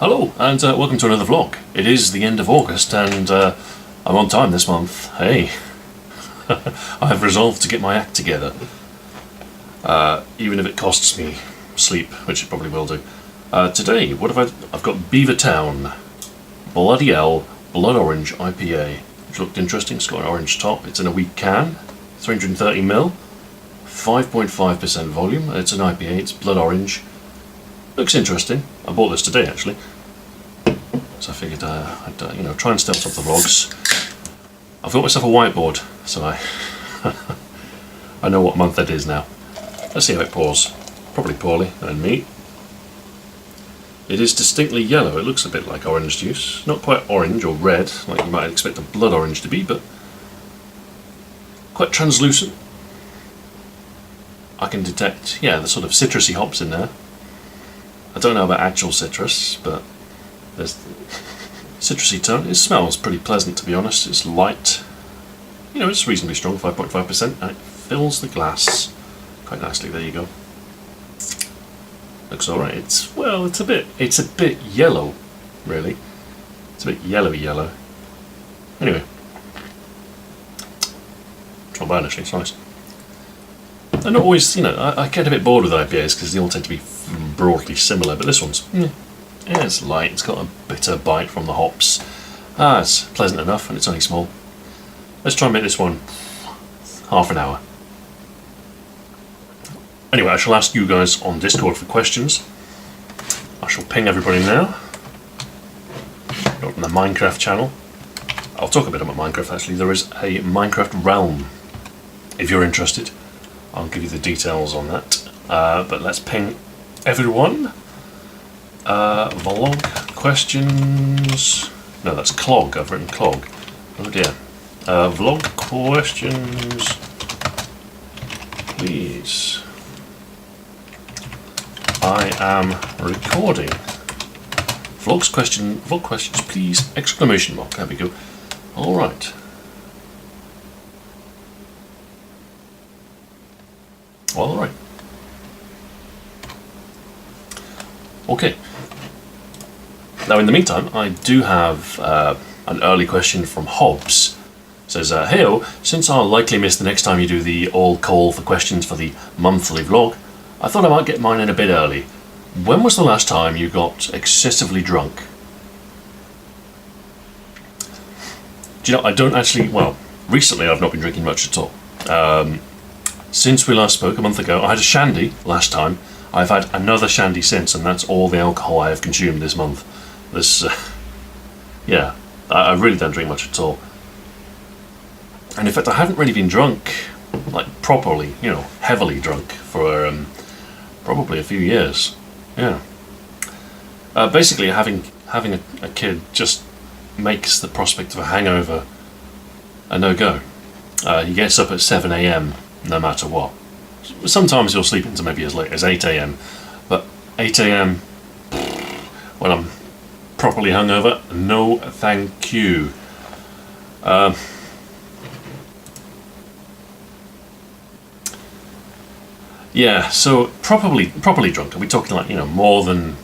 Hello, and welcome to another vlog. It is the end of August, and I'm on time this month. Hey, I have resolved to get my act together, even if it costs me sleep, which it probably will do. Today, what have I've got Beavertown Bloody Hell Blood Orange IPA, which looked interesting. It's got an orange top. It's in a wheat can, 330ml, 5.5% volume. It's an IPA. It's blood orange. Looks interesting. I bought this today actually, so I figured I'd try and stay on top of the vlogs. I've got myself a whiteboard, so I know what month it is now. Let's see how it pours. Probably poorly, and me. It is distinctly yellow. It looks a bit like orange juice. Not quite orange or red, like you might expect a blood orange to be, but quite translucent. I can detect, the sort of citrusy hops in there. I don't know about actual citrus, but there's citrusy tone. It smells pretty pleasant, to be honest. It's light. It's reasonably strong, 5.5%, and it fills the glass quite nicely. There you go. Looks alright. It's a bit yellow, really. It's a bit yellowy yellow. Anyway. It's not bad actually, it's nice. They're not always, I get a bit bored with IPAs because they all tend to be broadly similar, but this one's, it's light, it's got a bitter bite from the hops. It's pleasant enough, and it's only small. Let's try and make this one half an hour. Anyway, I shall ask you guys on Discord for questions. I shall ping everybody now. Go from the Minecraft channel. I'll talk a bit about Minecraft actually. There is a Minecraft realm, if you're interested. I'll give you the details on that. But let's ping everyone. Vlog questions. No, that's clog. I've written clog. Oh dear. Vlog questions, please. I am recording. Vlog questions, please! Exclamation mark. There we go. All right. All right. Okay. Now, in the meantime, I do have an early question from Hobbs. It says, "Heyo, since I'll likely miss the next time you do the all call for questions for the monthly vlog, I thought I might get mine in a bit early. When was the last time you got excessively drunk?" Do you know, I don't actually, recently I've not been drinking much at all. Since we last spoke a month ago, I had a shandy last time. I've had another shandy since, and that's all the alcohol I have consumed this month. I really don't drink much at all. And in fact, I haven't really been drunk, like properly, heavily drunk, for probably a few years. Yeah. Basically, having a kid just makes the prospect of a hangover a no-go. He gets up at 7 AM no matter what. Sometimes he'll sleep into maybe as late as 8 AM, but 8 AM when I'm properly hungover, no thank you. So properly drunk. Are we talking like, more than,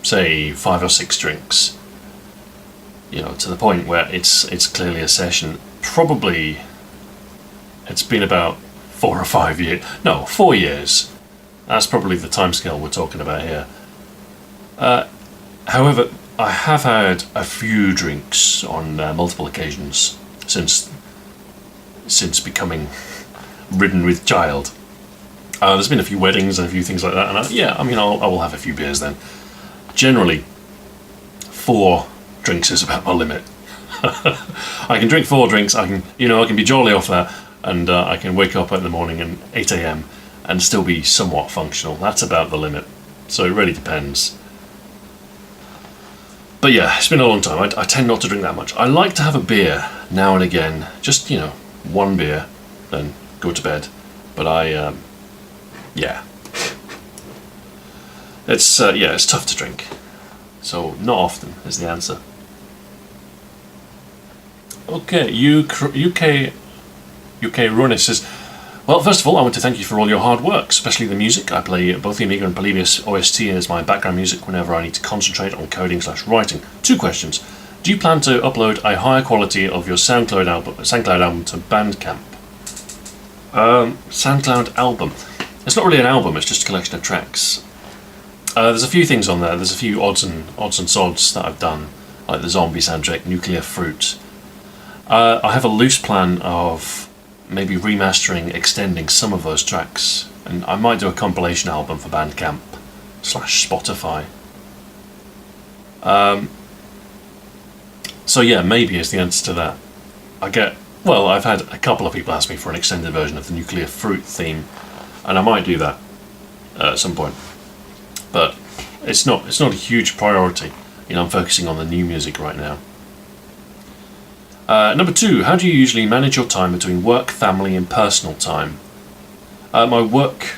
say, 5 or 6 drinks? To the point where it's clearly a session. Probably it's been about 4 or 5 years. No, 4 years. That's probably the timescale we're talking about here. However, I have had a few drinks on multiple occasions since becoming ridden with child. There's been a few weddings and a few things like that, and I will have a few beers then. Generally, 4 drinks is about my limit. I can drink 4 drinks. I can be jolly off that, and I can wake up in the morning at 8 AM and still be somewhat functional. That's about the limit. So it really depends. But yeah, it's been a long time. I tend not to drink that much. I like to have a beer now and again. Just, 1 beer, then go to bed. But it's tough to drink. So not often is the answer. Okay, UK Runner says, Well, first of all, I want to thank you for all your hard work, especially the music. I play both the Amiga and Polybius OST as my background music whenever I need to concentrate on coding/writing. 2 questions. Do you plan to upload a higher quality of your SoundCloud album to Bandcamp? SoundCloud album. It's not really an album, it's just a collection of tracks. There's a few things on there. There's a few odds and sods that I've done, like the Zombie soundtrack, Nuclear Fruit. I have a loose plan of maybe remastering, extending some of those tracks, and I might do a compilation album for Bandcamp /Spotify. So yeah, maybe is the answer to that. I've had a couple of people ask me for an extended version of the Nuclear Fruit theme, and I might do that at some point. But it's not a huge priority. I'm focusing on the new music right now. Number 2, how do you usually manage your time between work, family and personal time? My work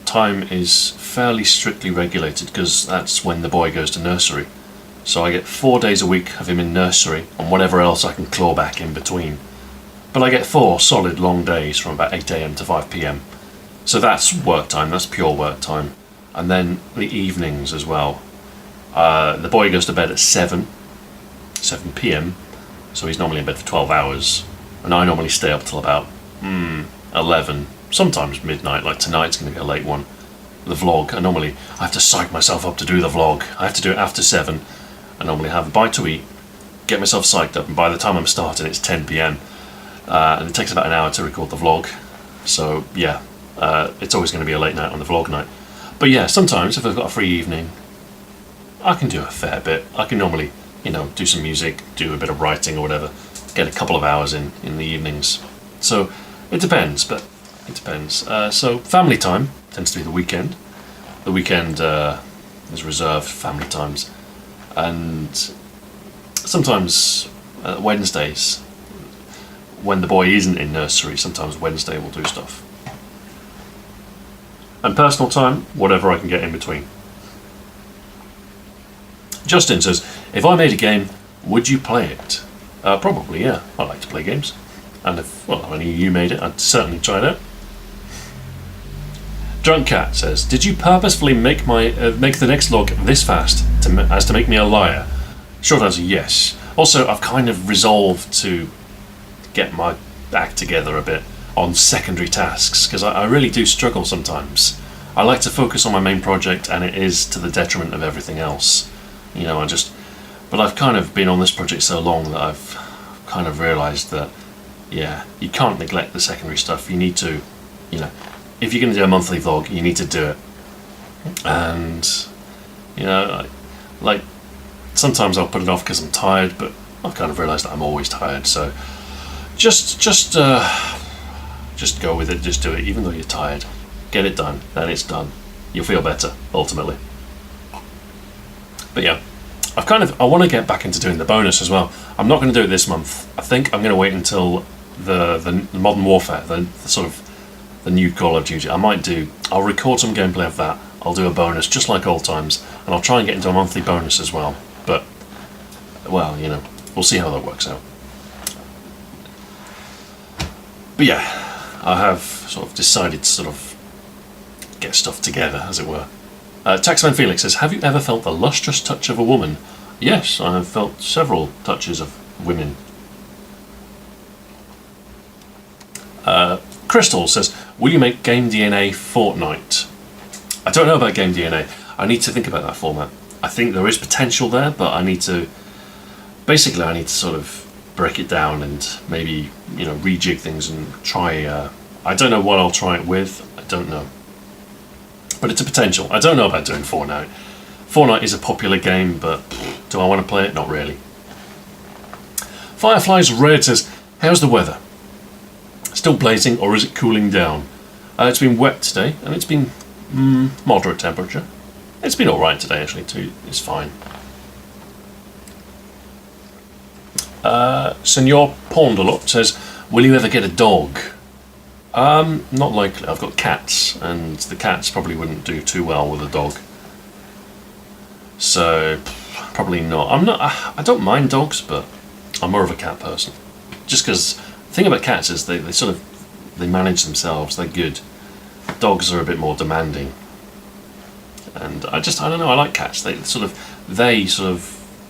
time is fairly strictly regulated because that's when the boy goes to nursery. So I get 4 days a week of him in nursery and whatever else I can claw back in between. But I get 4 solid long days from about 8 AM to 5 PM. So that's work time, that's pure work time. And then the evenings as well. The boy goes to bed at 7 PM. So he's normally in bed for 12 hours, and I normally stay up till about 11, sometimes midnight, like tonight's going to be a late one. The vlog, I have to psych myself up to do the vlog. I have to do it after 7. I normally have a bite to eat, get myself psyched up, and by the time I'm starting it's 10 PM. And it takes about an hour to record the vlog. So yeah, it's always going to be a late night on the vlog night. But yeah, sometimes if I've got a free evening, I can do a fair bit. I can normally do some music, do a bit of writing or whatever, get a couple of hours in the evenings. So it depends, so family time tends to be the weekend. The weekend is reserved family times. And sometimes Wednesdays, when the boy isn't in nursery, sometimes Wednesday we'll do stuff. And personal time, whatever I can get in between. Justin says, if I made a game, would you play it? Probably, yeah. I like to play games. And if any of you made it, I'd certainly try it out. Drunk Cat says, did you purposefully make the next log this fast as to make me a liar? Short answer, yes. Also, I've kind of resolved to get my act together a bit on secondary tasks, because I really do struggle sometimes. I like to focus on my main project, and it is to the detriment of everything else. But I've kind of been on this project so long that I've kind of realised that, yeah, you can't neglect the secondary stuff. You need to, if you're going to do a monthly vlog, you need to do it. And, sometimes I'll put it off because I'm tired, but I've kind of realised that I'm always tired. So just go with it, just do it, even though you're tired. Get it done, then it's done. You'll feel better, ultimately. But yeah, I want to get back into doing the bonus as well. I'm not going to do it this month. I think I'm going to wait until the Modern Warfare, the new Call of Duty. I'll record some gameplay of that. I'll do a bonus, just like old times, and I'll try and get into a monthly bonus as well. But, we'll see how that works out. But yeah, I have sort of decided to sort of get stuff together, as it were. Taxman Felix says, have you ever felt the lustrous touch of a woman? Yes, I have felt several touches of women. Crystal says, will you make Game DNA Fortnite? I don't know about Game DNA. I need to think about that format. I think there is potential there, but I need to sort of break it down and maybe, rejig things and try, I don't know what I'll try it with, I don't know. But it's a potential. I don't know about doing Fortnite. Fortnite is a popular game, but do I want to play it? Not really. Fireflies Red says, how's the weather? Still blazing, or is it cooling down? It's been wet today, and it's been moderate temperature. It's been alright today, actually, too. It's fine. Senor Pondalot says, will you ever get a dog? Not likely. I've got cats, and the cats probably wouldn't do too well with a dog. So, probably not. I don't mind dogs, but I'm more of a cat person. Just because the thing about cats is they sort of They manage themselves. They're good. Dogs are a bit more demanding. And I don't know. I like cats. They sort of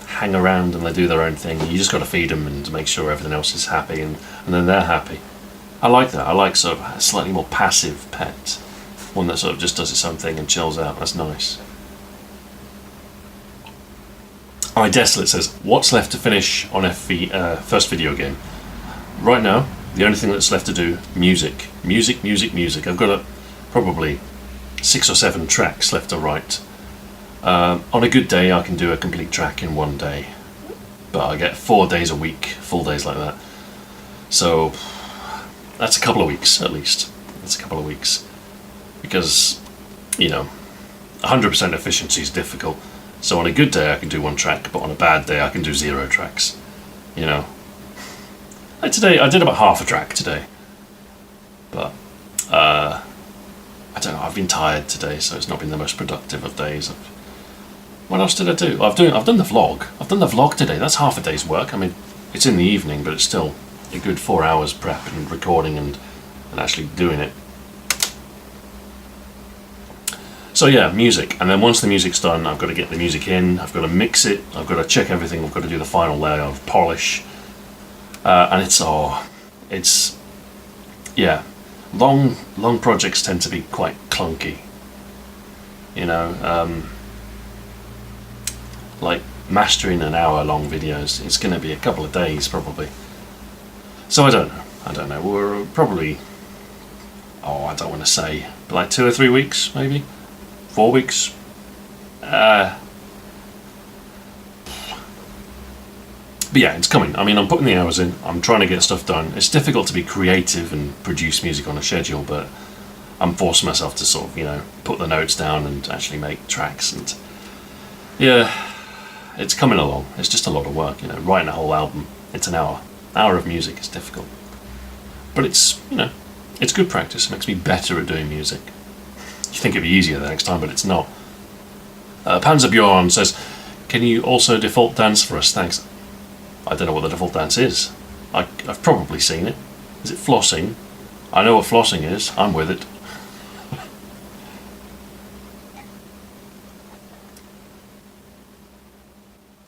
hang around and they do their own thing. You just got to feed them and make sure everything else is happy, and then they're happy. I like that. I like sort of a slightly more passive pet, one that sort of just does its own thing and chills out. That's nice. Desolate says, what's left to finish on first video game? Right now, the only thing that's left to do, music. I've got probably 6 or 7 tracks left to write. On a good day I can do a complete track in one day, but I get 4 days a week, full days like that. So that's a couple of weeks at least. That's a couple of weeks. Because, 100% efficiency is difficult. So on a good day I can do 1 track, but on a bad day I can do 0 tracks. Like today, I did about half a track today. But, I don't know, I've been tired today, so it's not been the most productive of days. What else did I do? I've done the vlog. I've done the vlog today. That's half a day's work. I mean, it's in the evening, but it's still a good 4 hours prep and recording and actually doing it. So yeah, music. And then once the music's done, I've got to get the music in, I've got to mix it, I've got to check everything, I've got to do the final layer of polish. And long projects tend to be quite clunky. Like mastering an hour-long videos, it's going to be a couple of days probably. So I don't know. We're probably, I don't want to say, but like 2 or 3 weeks, maybe 4 weeks. But yeah, it's coming. I mean, I'm putting the hours in. I'm trying to get stuff done. It's difficult to be creative and produce music on a schedule, but I'm forcing myself to sort of, put the notes down and actually make tracks. And yeah, it's coming along. It's just a lot of work, writing a whole album. It's an hour of music. Is difficult, but it's it's good practice. It makes me better at doing music. You think it'd be easier the next time, but it's not. Panzer Bjorn says, "Can you also default dance for us? Thanks." I don't know what the default dance is. I've probably seen it. Is it flossing? I know what flossing is. I'm with it.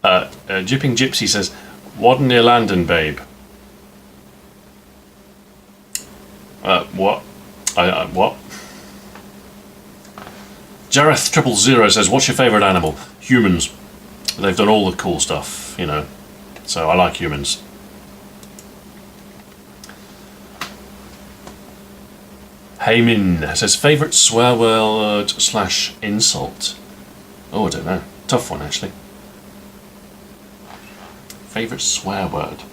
Jipping Gypsy says, "What near London, babe?" What? What? Jareth 000 says, "What's your favourite animal?" Humans. They've done all the cool stuff, So I like humans. Heymin says, "Favourite swear word / insult?" Oh, I don't know. Tough one, actually. Favourite swear word?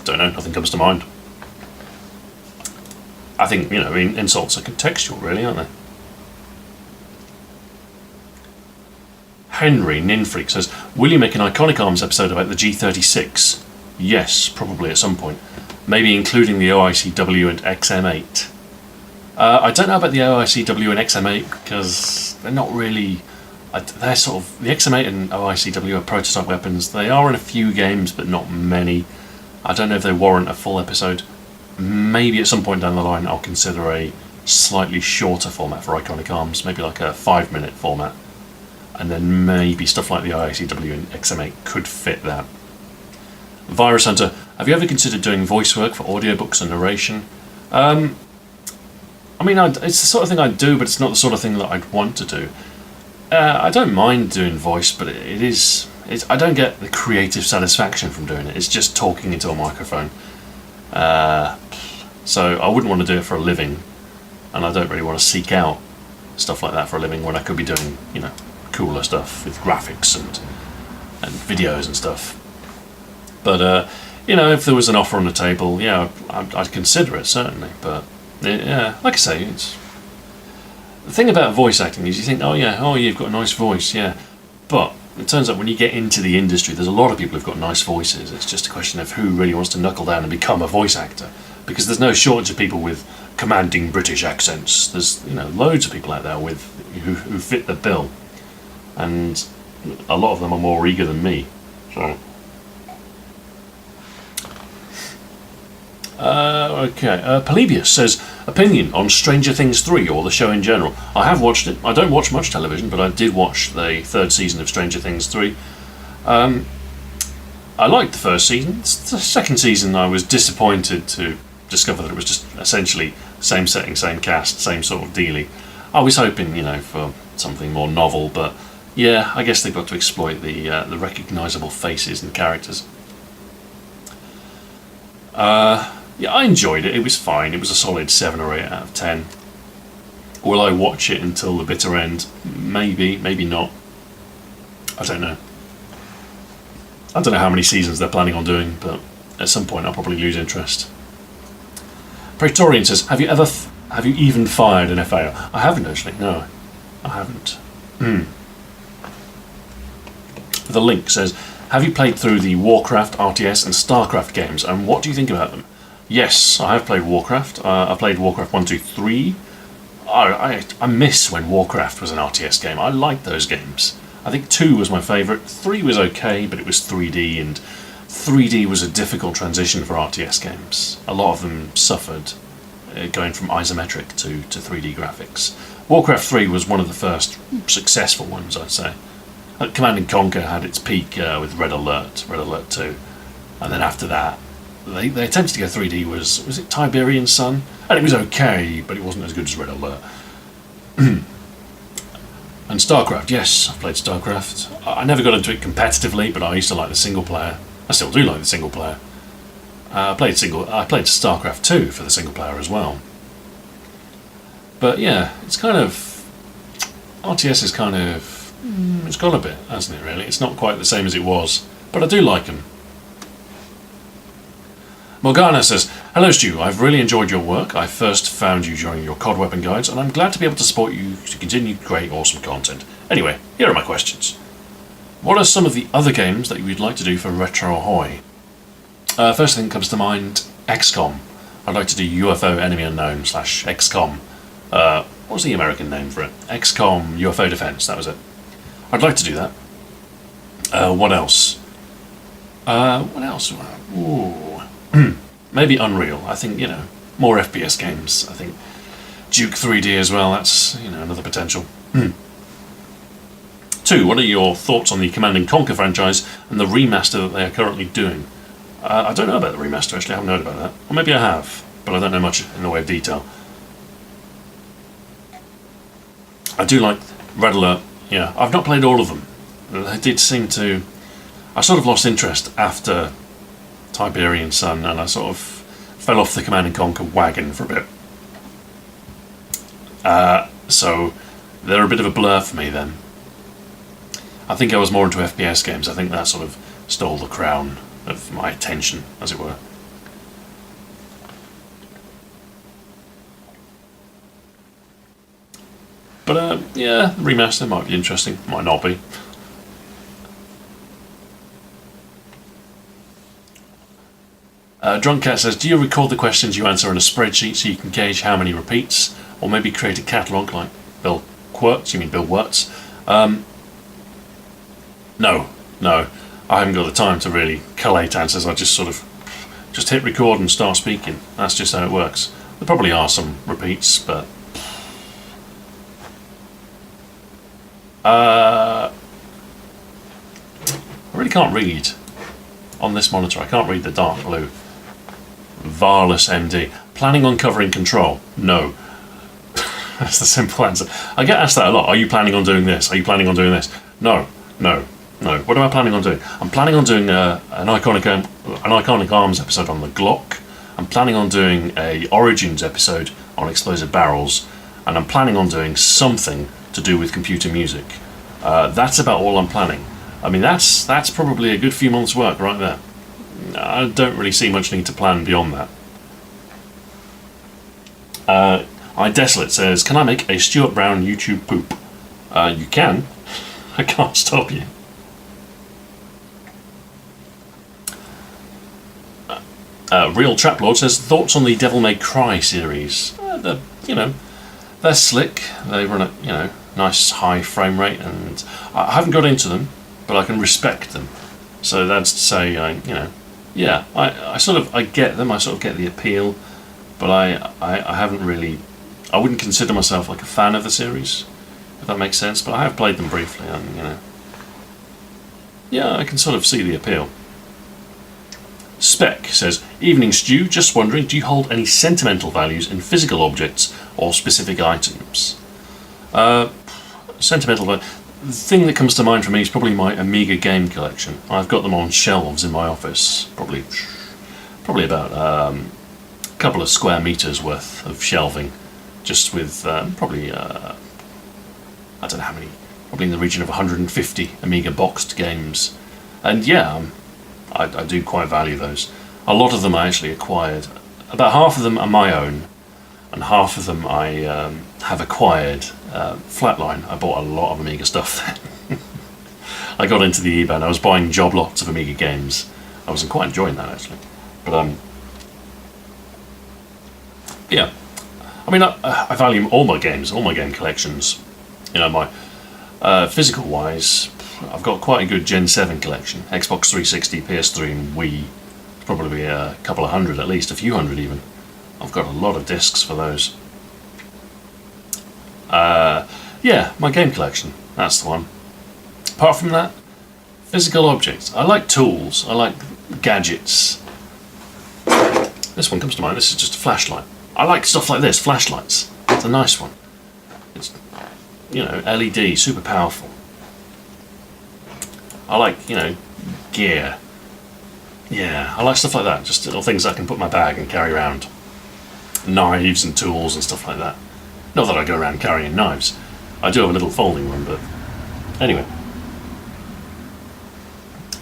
Don't know, nothing comes to mind. I think, insults are contextual, really, aren't they? Henry Ninfreak says, "Will you make an Iconic Arms episode about the G36? Yes, probably at some point. Maybe including the OICW and XM8. I don't know about the OICW and XM8 because they're not really... They're sort of... The XM8 and OICW are prototype weapons. They are in a few games, but not many. I don't know if they warrant a full episode. Maybe at some point down the line I'll consider a slightly shorter format for Iconic Arms, maybe like a 5-minute format. And then maybe stuff like the IICW and XM8 could fit that. Virus Hunter, have you ever considered doing voice work for audiobooks and narration? It's the sort of thing I'd do, but it's not the sort of thing that I'd want to do. I don't mind doing voice, but I don't get the creative satisfaction from doing it. It's just talking into a microphone. So I wouldn't want to do it for a living, and I don't really want to seek out stuff like that for a living when I could be doing, cooler stuff with graphics and videos and stuff. But if there was an offer on the table, yeah, I'd consider it certainly. But yeah, like I say, it's the thing about voice acting is you think, you've got a nice voice, yeah. But it turns out when you get into the industry, there's a lot of people who've got nice voices. It's just a question of who really wants to knuckle down and become a voice actor, because there's no shortage of people with commanding British accents. There's loads of people out there who fit the bill. And a lot of them are more eager than me. So Okay. Polybius says, opinion on Stranger Things 3 or the show in general. I have watched it. I don't watch much television, but I did watch the third season of Stranger Things 3. I liked the first season. The second season I was disappointed to discover that it was just essentially same setting, same cast, same sort of dealy. I was hoping, for something more novel, but yeah, I guess they've got to exploit the recognisable faces and characters. Yeah, I enjoyed it. It was fine. It was a solid 7 or 8 out of 10. Will I watch it until the bitter end? Maybe, maybe not. I don't know. I don't know how many seasons they're planning on doing, but at some point I'll probably lose interest. Praetorian says, have you even fired an FAO? I haven't actually, no. I haven't. The link says, have you played through the Warcraft, RTS and Starcraft games, and what do you think about them? Yes, I have played Warcraft. I played Warcraft 1, 2, 3. I miss when Warcraft was an RTS game. I liked those games. I think 2 was my favourite. 3 was okay, but it was 3D, and 3D was a difficult transition for RTS games. A lot of them suffered going from isometric to 3D graphics. Warcraft 3 was one of the first successful ones, I'd say. Command & Conquer had its peak with Red Alert 2, and then after that, they attempted to go 3D. Was it Tiberian Sun? And it was okay, but it wasn't as good as Red Alert. And StarCraft, yes, I've played StarCraft. I never got into it competitively, but I used to like the single player. I still do like the single player. I played StarCraft 2 for the single player as well. But yeah, it's kind of... RTS is kind of... It's gone a bit, hasn't it, really? It's not quite the same as it was, but I do like them. Morgana says, hello Stu, I've really enjoyed your work. I first found you during your COD weapon guides, and I'm glad to be able to support you to continue great, awesome content. Anyway, here are my questions. What are some of the other games that you would like to do for Retro Ahoy? First thing that comes to mind, XCOM. I'd like to do UFO Enemy Unknown / XCOM. What was the American name for it? XCOM UFO Defense, that was it. I'd like to do that. What else? Ooh. Maybe Unreal. I think, more FPS games. I think Duke 3D as well, that's, another potential. 2, what are your thoughts on the Command & Conquer franchise and the remaster that they are currently doing? I don't know about the remaster, actually. I haven't heard about that. Or maybe I have, but I don't know much in the way of detail. I do like Red Alert. Yeah, I've not played all of them. They did seem to... I sort of lost interest after Tiberian Sun, and I sort of fell off the Command & Conquer wagon for a bit. So they're a bit of a blur for me then. I think I was more into FPS games. I think that sort of stole the crown of my attention, as it were. But yeah, remaster might be interesting, might not be. Drunk Cat says, do you record the questions you answer in a spreadsheet so you can gauge how many repeats, or maybe create a catalogue like Bill Wirtz? You mean Bill Wirtz? No, I haven't got the time to really collate answers. I just sort of hit record and start speaking. That's just how it works. There probably are some repeats, but I really can't read on this monitor. I can't read the dark blue. Varless MD. Planning on covering Control? No. That's the simple answer. I get asked that a lot. Are you planning on doing this? Are you planning on doing this? No. What am I planning on doing? I'm planning on doing an Iconic Arms episode on the Glock. I'm planning on doing a Origins episode on explosive barrels, and I'm planning on doing something to do with computer music. That's about all I'm planning. I mean, that's probably a good few months' work right there. I don't really see much need to plan beyond that. iDesolate says, can I make a Stuart Brown YouTube poop? You can. I can't stop you. Real Traplord says, thoughts on the Devil May Cry series? They're slick. They run at, nice high frame rate, and I haven't got into them, but I can respect them. So that's to say, yeah, I get them. I sort of get the appeal, but I haven't really. I wouldn't consider myself like a fan of the series, if that makes sense. But I have played them briefly, and yeah, I can sort of see the appeal. Spec says, "Evening Stew, just wondering, do you hold any sentimental values in physical objects or specific items?" Sentimental value. The thing that comes to mind for me is probably my Amiga game collection. I've got them on shelves in my office, probably about a couple of square meters worth of shelving, just with probably I don't know how many, probably in the region of 150 Amiga boxed games, and yeah. I do quite value those. A lot of them I actually acquired. About half of them are my own, and half of them I have acquired. Flatline, I bought a lot of Amiga stuff then. I got into the eBay and I was buying job lots of Amiga games. I was quite enjoying that actually. But yeah. I mean, I value all my games, all my game collections. My physical wise, I've got quite a good Gen 7 collection. Xbox 360, PS3 and Wii. It's probably a couple of hundred at least, a few hundred even. I've got a lot of discs for those. Yeah, my game collection. That's the one. Apart from that, physical objects. I like tools. I like gadgets. This one comes to mind. This is just a flashlight. I like stuff like this, flashlights. It's a nice one. It's, LED, super powerful. I like, gear. Yeah, I like stuff like that. Just little things I can put in my bag and carry around. Knives and tools and stuff like that. Not that I go around carrying knives. I do have a little folding one, but anyway.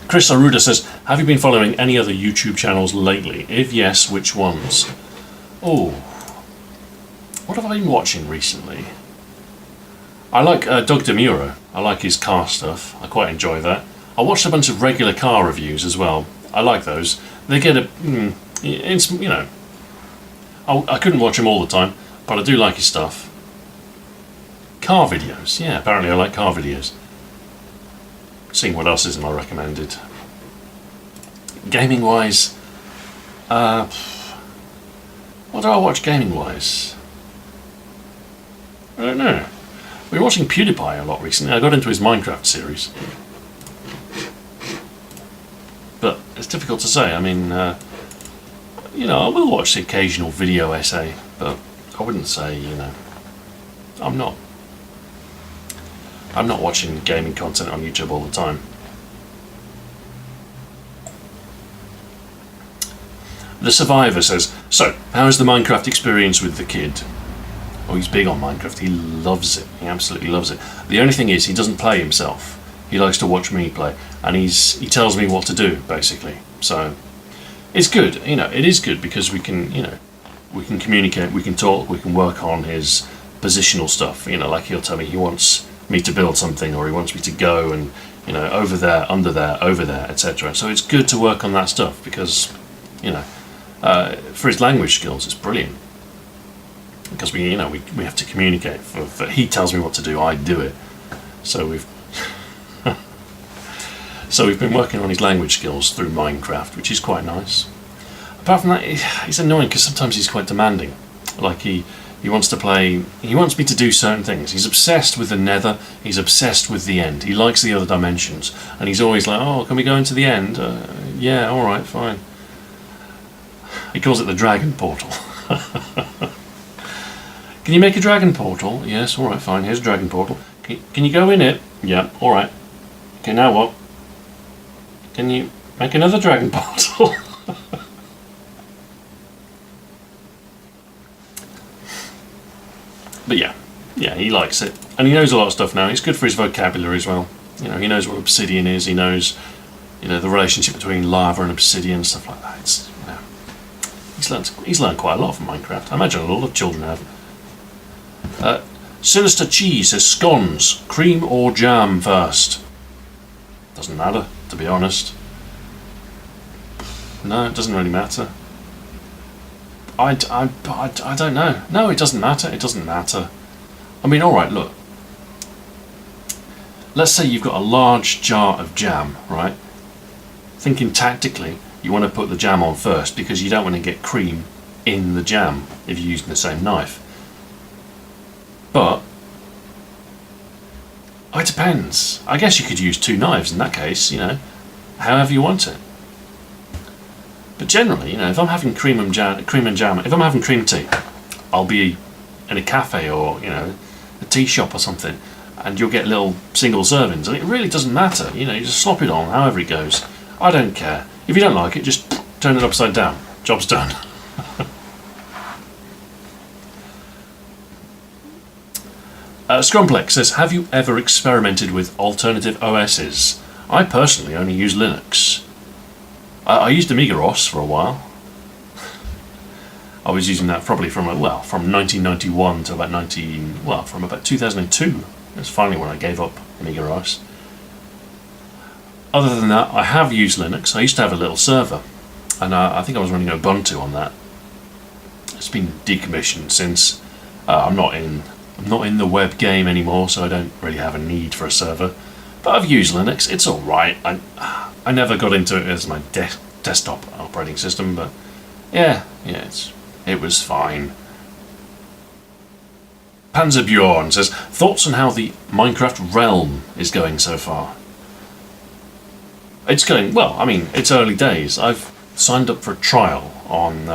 Chris Aruda says, "Have you been following any other YouTube channels lately? If yes, which ones?" Oh, what have I been watching recently? I like Doug DeMuro. I like his car stuff. I quite enjoy that. I watched a bunch of regular car reviews as well. I like those. They get it's I couldn't watch him all the time, but I do like his stuff. Car videos, yeah. Apparently, I like car videos. Seeing what else isn't I recommended. Gaming wise, what do I watch gaming wise? I don't know. We were watching PewDiePie a lot recently. I got into his Minecraft series. But it's difficult to say. I mean, I will watch the occasional video essay, but I wouldn't say, I'm not watching gaming content on YouTube all the time. The Survivor says, "So, how is the Minecraft experience with the kid?" Oh, he's big on Minecraft. He loves it. He absolutely loves it. The only thing is, he doesn't play himself. He likes to watch me play, and he tells me what to do, basically. So, it's good. It is good because we can communicate, we can talk, we can work on his positional stuff. Like he'll tell me he wants me to build something, or he wants me to go and over there, under there, over there, etc. So it's good to work on that stuff because for his language skills, it's brilliant. Because we have to communicate. He tells me what to do, I do it. So we've been working on his language skills through Minecraft, which is quite nice. Apart from that, he's annoying because sometimes he's quite demanding. Like he wants to play. He wants me to do certain things. He's obsessed with the Nether. He's obsessed with the end. He likes the other dimensions, and he's always like, "Oh, can we go into the end?" Yeah, all right, fine. He calls it the Dragon Portal. Can you make a dragon portal? Yes, alright, fine, here's a dragon portal. Can you go in it? Yeah, alright. Okay, now what? Can you make another dragon portal? But yeah, he likes it. And he knows a lot of stuff now. It's good for his vocabulary as well. He knows what obsidian is, he knows, the relationship between lava and obsidian, stuff like that. It's, he's learned quite a lot from Minecraft. I imagine a lot of children have. Sinister Cheese says, "Scones, cream or jam first?" Doesn't matter, to be honest. No, it doesn't really matter. I don't know. No, it doesn't matter. It doesn't matter. I mean, alright, look. Let's say you've got a large jar of jam, right? Thinking tactically, you want to put the jam on first because you don't want to get cream in the jam if you're using the same knife. But it depends. I guess you could use 2 knives in that case, you know, however you want it. But generally, you know, if I'm having cream and jam, if I'm having cream tea, I'll be in a cafe or, you know, a tea shop or something, and you'll get little single servings, and it really doesn't matter, you know, you just slop it on however it goes. I don't care. If you don't like it, just turn it upside down. Job's done. Scrumplex says, have you ever experimented with alternative OSs? I personally only use Linux. I used Amiga OS for a while. I was using that probably from 1991 to about from about 2002. That's finally when I gave up Amiga OS. Other than that, I have used Linux. I used to have a little server, and I think I was running Ubuntu on that. It's been decommissioned since. I'm not in the web game anymore, so I don't really have a need for a server. But I've used Linux. It's all right. I never got into it as my desktop operating system, but yeah, it was fine. Panzer Bjorn says, thoughts on how the Minecraft Realm is going so far? It's going well. I mean, it's early days. I've signed up for a trial on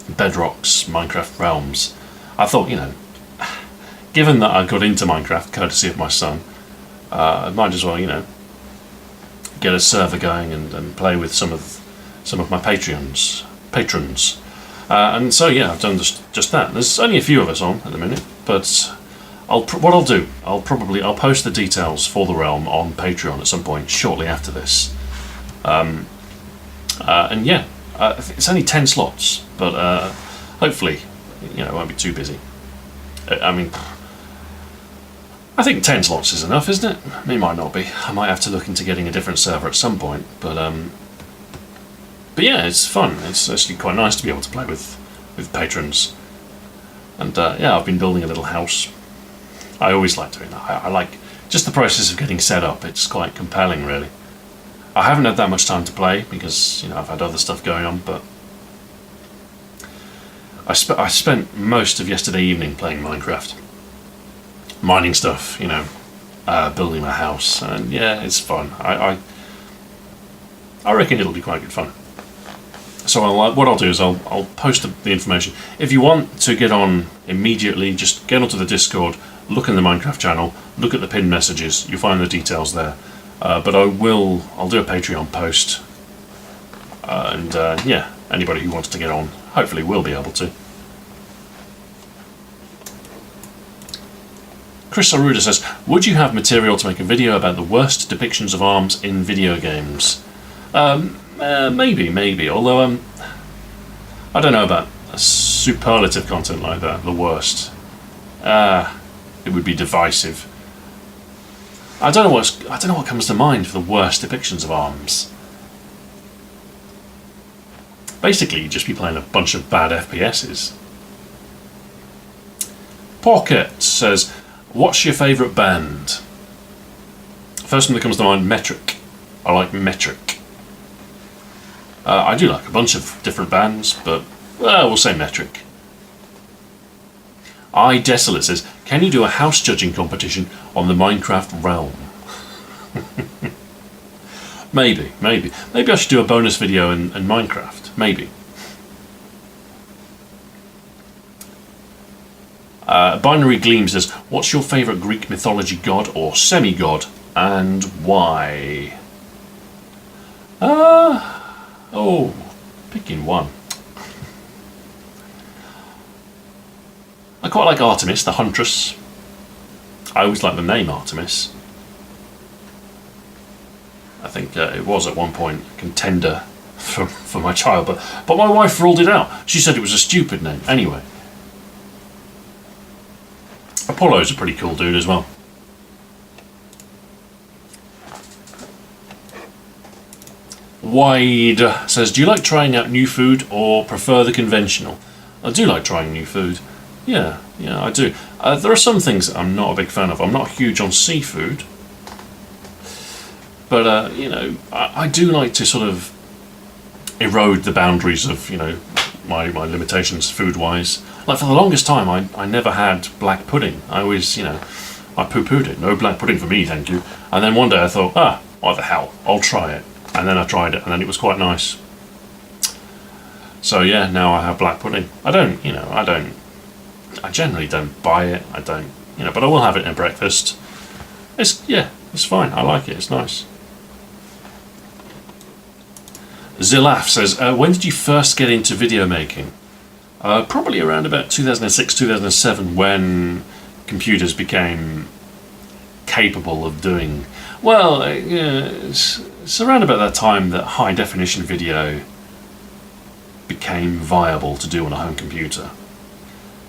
Bedrock's Minecraft Realms. I thought, you know, given that I got into Minecraft courtesy of my son, I might as well, you know, get a server going and play with some of my patrons. And so yeah, I've done just that. There's only a few of us on at the minute, but what I'll do, I'll post the details for the Realm on Patreon at some point shortly after this. And yeah, it's only 10 slots, but hopefully, you know, it won't be too busy. I mean, I think 10 slots is enough, isn't it? It might not be. I might have to look into getting a different server at some point, but yeah, it's fun. It's actually quite nice to be able to play with patrons. And yeah, I've been building a little house. I always like doing that. I like just the process of getting set up. It's quite compelling, really. I haven't had that much time to play because, you know, I've had other stuff going on, but I spent most of yesterday evening playing Minecraft. Mining stuff, you know, building my house, and yeah, it's fun. I reckon it'll be quite good fun. So what I'll do is I'll post the information. If you want to get on immediately, just get onto the Discord, look in the Minecraft channel, look at the pinned messages. You'll find the details there. But I'll do a Patreon post, and yeah, anybody who wants to get on hopefully will be able to. Chris Aruda says, would you have material to make a video about the worst depictions of arms in video games? Maybe. Although I don't know about superlative content like that. The worst. It would be divisive. I don't know what comes to mind for the worst depictions of arms. Basically, you'd just be playing a bunch of bad FPSs. Pocket says, what's your favourite band? First one that comes to mind, Metric. I like Metric. I do like a bunch of different bands, but we'll say Metric. Desolate says, can you do a house judging competition on the Minecraft Realm? Maybe. Maybe I should do a bonus video in Minecraft. Maybe. Binary Gleam says, what's your favourite Greek mythology god or semi-god, and why? Picking one. I quite like Artemis, the Huntress. I always like the name Artemis. I think it was at one point a contender for my child, but my wife ruled it out. She said it was a stupid name. Anyway. Apollo's a pretty cool dude as well. Wide says, do you like trying out new food or prefer the conventional? I do like trying new food. Yeah, I do. There are some things that I'm not a big fan of. I'm not huge on seafood. But, you know, I do like to sort of erode the boundaries of, you know, my limitations food-wise. Like, for the longest time, I never had black pudding. I always, you know, I poo-pooed it. No black pudding for me, thank you. And then one day I thought, what the hell, I'll try it. And then I tried it, and then it was quite nice. So yeah, now I have black pudding. I generally don't buy it. I don't, you know, but I will have it in breakfast. It's fine. I like it. It's nice. Zilaf says, when did you first get into video making? Probably around about 2006, 2007, when computers became capable of doing... Well, it's around about that time that high definition video became viable to do on a home computer.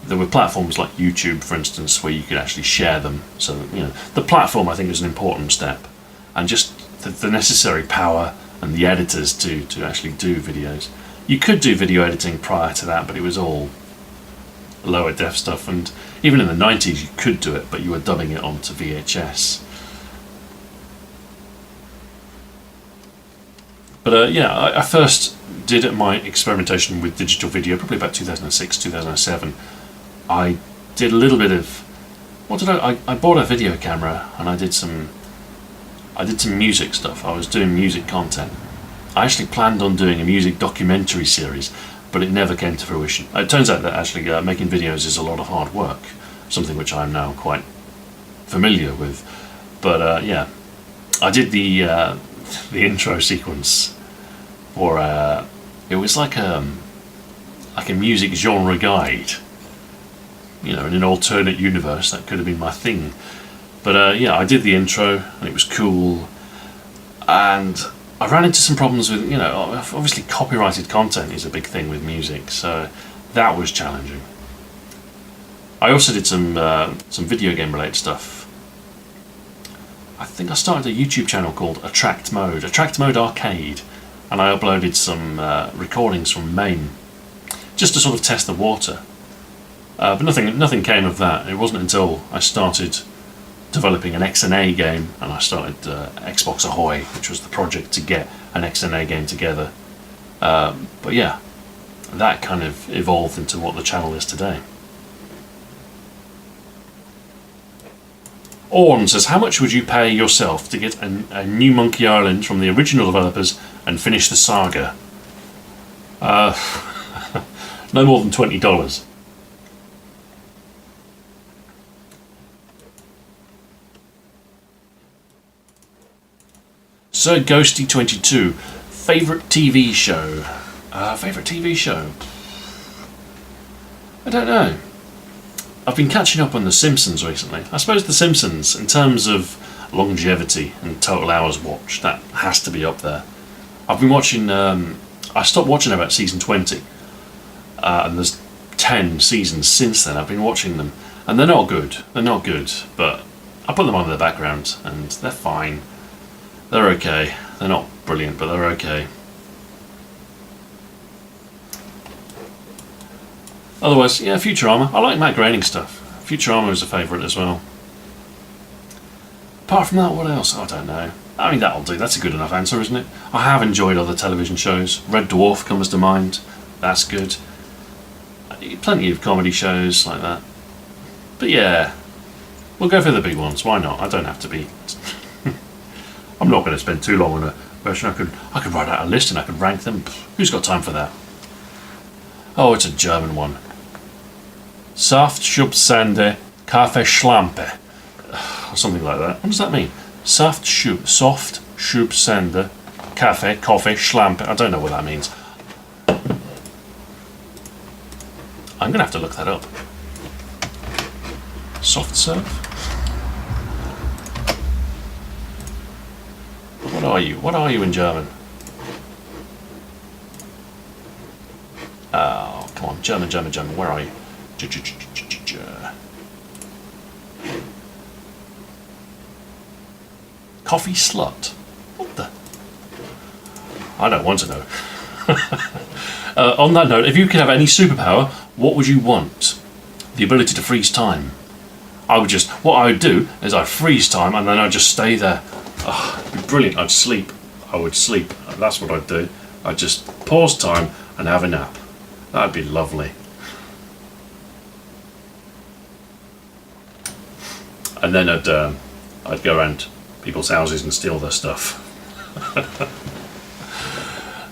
There were platforms like YouTube, for instance, where you could actually share them. So, you know, the platform, I think, is an important step, and just the necessary power and the editors to actually do videos. You could do video editing prior to that, but it was all lower def stuff, and even in the 90s you could do it, but you were dubbing it onto VHS. But yeah, I first did my experimentation with digital video probably about 2006, 2007. I did a little bit of... I bought a video camera and I did some music stuff. I was doing music content. I actually planned on doing a music documentary series, but it never came to fruition. It turns out that actually making videos is a lot of hard work, something which I'm now quite familiar with. But yeah, I did the intro sequence for it was like a music genre guide. You know, in an alternate universe, that could have been my thing. But yeah, I did the intro, and it was cool. And I ran into some problems with, you know, obviously copyrighted content is a big thing with music, so that was challenging. I also did some video game related stuff. I think I started a YouTube channel called Attract Mode Arcade, and I uploaded some recordings from MAME, just to sort of test the water. But nothing came of that. It wasn't until I started developing an XNA game, and I started Xbox Ahoy, which was the project to get an XNA game together. But yeah, that kind of evolved into what the channel is today. Orn says, how much would you pay yourself to get a new Monkey Island from the original developers and finish the saga? No more than $20. Sir Ghosty22, favourite TV show? Favourite TV show? I don't know. I've been catching up on The Simpsons recently. I suppose The Simpsons, in terms of longevity and total hours watched, that has to be up there. I've been watching, I stopped watching about season 20, and there's 10 seasons since then. I've been watching them, and they're not good. They're not good, but I put them on in the background, and they're fine. They're okay. They're not brilliant, but they're okay. Otherwise, yeah, Futurama. I like Matt Groening stuff. Futurama is a favourite as well. Apart from that, what else? I don't know. I mean, that'll do. That's a good enough answer, isn't it? I have enjoyed other television shows. Red Dwarf comes to mind. That's good. Plenty of comedy shows like that. But yeah, we'll go for the big ones. Why not? I don't have to be... I'm not going to spend too long on a version. I could write out a list and I could rank them. Who's got time for that? Oh, it's a German one. Saft, Schubsande, Kaffee, Schlampe. Or something like that. What does that mean? Soft, Schubsande, Kaffee, Schlampe. I don't know what that means. I'm going to have to look that up. Soft serve? What are you? What are you in German? Oh, come on. German. Where are you? Coffee slut? What the? I don't want to know. On that note, if you could have any superpower, what would you want? The ability to freeze time. What I would do is I'd freeze time and then I'd just stay there. Oh, it'd be brilliant. I'd sleep. I would sleep. That's what I'd do. I'd just pause time and have a nap. That'd be lovely. And then I'd go around people's houses and steal their stuff.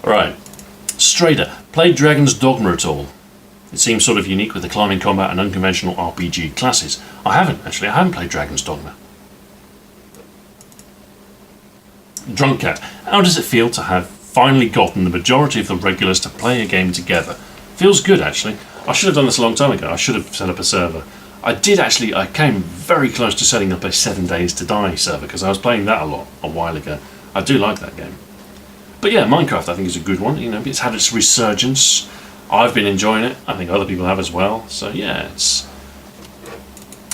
Right. Strader, played Dragon's Dogma at all? It seems sort of unique with the climbing combat and unconventional RPG classes. I haven't, actually. I haven't played Dragon's Dogma. Drunk Cat, how does it feel to have finally gotten the majority of the regulars to play a game together? Feels good, actually. I should have done this a long time ago. I should have set up a server. I came very close to setting up a 7 Days to Die server because I was playing that a while ago. I do like that game. But yeah, Minecraft I think is a good one. You know, it's had its resurgence. I've been enjoying it. I think other people have as well. So yeah, it's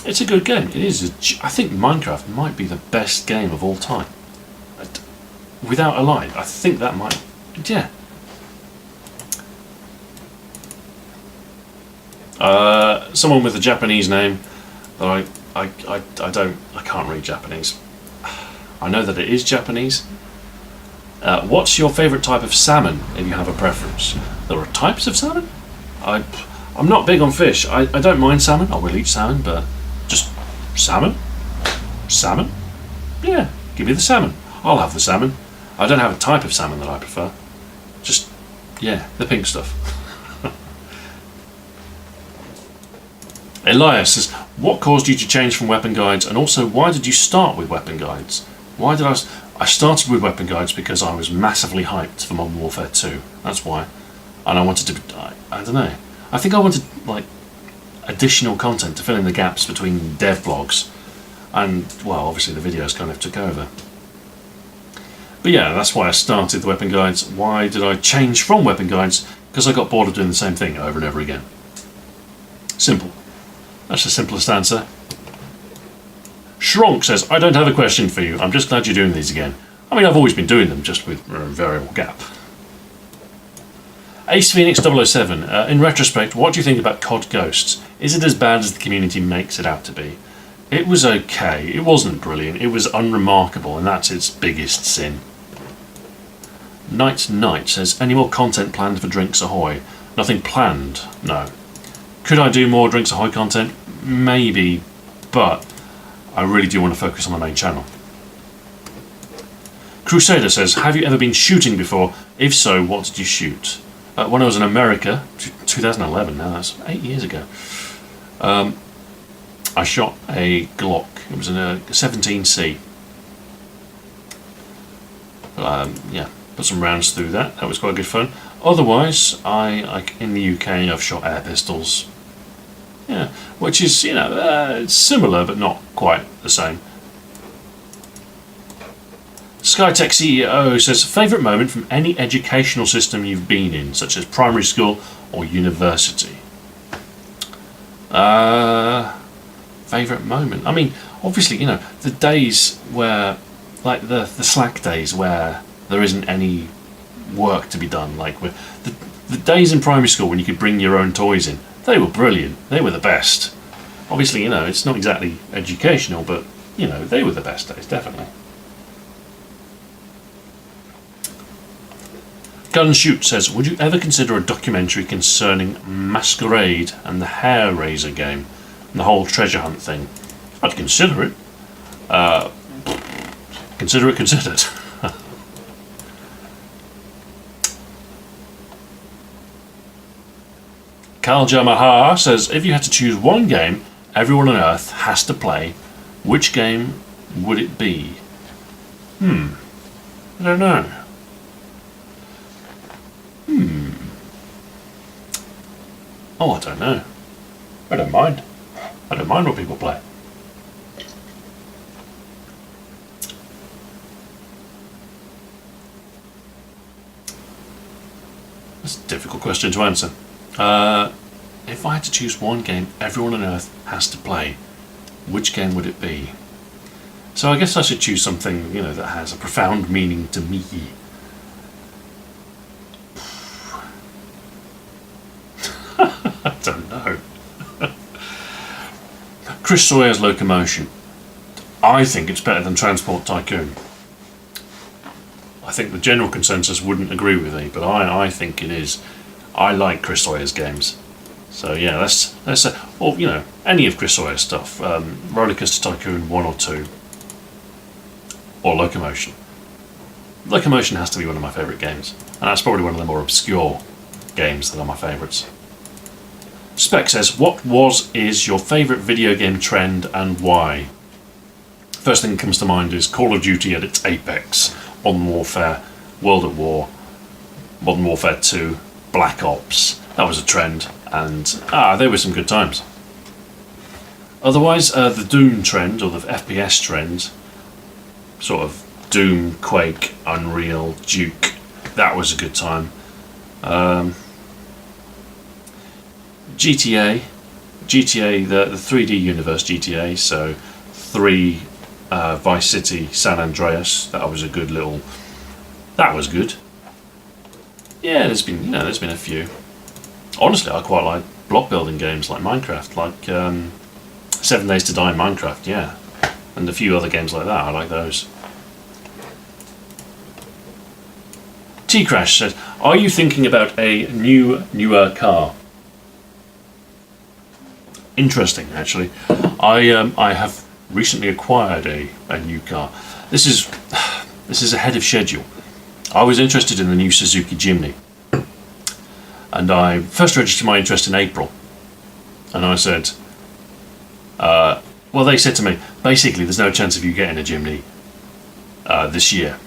a good game. It is. I think Minecraft might be the best game of all time. Without a lie, I think that might. Yeah. Someone with a Japanese name that I can't read Japanese. I know that it is Japanese. What's your favourite type of salmon, if you have a preference? There are types of salmon? I'm not big on fish. I don't mind salmon. I will eat salmon, but just salmon? Salmon? Yeah, give me the salmon. I'll have the salmon. I don't have a type of salmon that I prefer. Just, yeah, the pink stuff. Elias says, what caused you to change from weapon guides, and also why did you start with weapon guides? I started with weapon guides because I was massively hyped for Modern Warfare 2. That's why. And I wanted to, I don't know. I think I wanted, like, additional content to fill in the gaps between dev blogs. And, well, obviously the videos kind of took over. But yeah, that's why I started the weapon guides. Why did I change from weapon guides? Because I got bored of doing the same thing over and over again. Simple. That's the simplest answer. Shronk says, I don't have a question for you. I'm just glad you're doing these again. I mean, I've always been doing them, just with a variable gap. Ace Phoenix 007. In retrospect, what do you think about COD Ghosts? Is it as bad as the community makes it out to be? It was okay. It wasn't brilliant. It was unremarkable, and that's its biggest sin. Knight says, any more content planned for Drinks Ahoy? Nothing planned, no. Could I do more Drinks Ahoy content? Maybe, but I really do want to focus on the main channel. Crusader says, have you ever been shooting before? If so, what did you shoot? When I was in America, 2011 now, that's 8 years ago, I shot a Glock. It was a 17C. Yeah, put some rounds through that. That was quite good fun. Otherwise, I in the UK, I've shot air pistols. Yeah, which is, you know, similar but not quite the same. Skytech CEO says, favourite moment from any educational system you've been in, such as primary school or university? Favourite moment? I mean, obviously, you know, the days where, like the slack days where there isn't any work to be done, like with the days in primary school when you could bring your own toys in, they were brilliant. They were the best. Obviously, you know, it's not exactly educational, but, you know, they were the best days, definitely. Gun Shoot says, would you ever consider a documentary concerning Masquerade and the Hair Raiser game and the whole treasure hunt thing? I'd consider it. Consider it considered. Kalja Mahar says, if you had to choose one game everyone on Earth has to play, which game would it be? I don't know. Oh, I don't know. I don't mind. I don't mind what people play. That's a difficult question to answer. If I had to choose one game everyone on Earth has to play, which game would it be? So I guess I should choose something, you know, that has a profound meaning to me. I don't know. Chris Sawyer's Locomotion. I think it's better than Transport Tycoon. I think the general consensus wouldn't agree with me, but I think it is. I like Chris Sawyer's games. So yeah, let's or any of Chris Sawyer's stuff. Roller Coaster Tycoon 1 or 2, or Locomotion. Locomotion has to be one of my favourite games, and that's probably one of the more obscure games that are my favourites. Spec says, what is your favourite video game trend and why? First thing that comes to mind is Call of Duty at its apex, Modern Warfare, World at War, Modern Warfare 2, Black Ops. That was a trend, and they were some good times. Otherwise, the Doom trend, or the FPS trend, sort of Doom, Quake, Unreal, Duke, that was a good time. GTA, the 3D universe GTA, so 3 Vice City, San Andreas, that was good. Yeah, there's been a few. Honestly, I quite like block building games like Minecraft, like 7 Days to Die Minecraft, yeah, and a few other games like that. I like those. T-Crash says, are you thinking about a newer car? Interesting, actually. I have recently acquired a new car. This is ahead of schedule. I was interested in the new Suzuki Jimny, and I first registered my interest in April, and I said, well, they said to me, basically there's no chance of you getting a Jimny this year.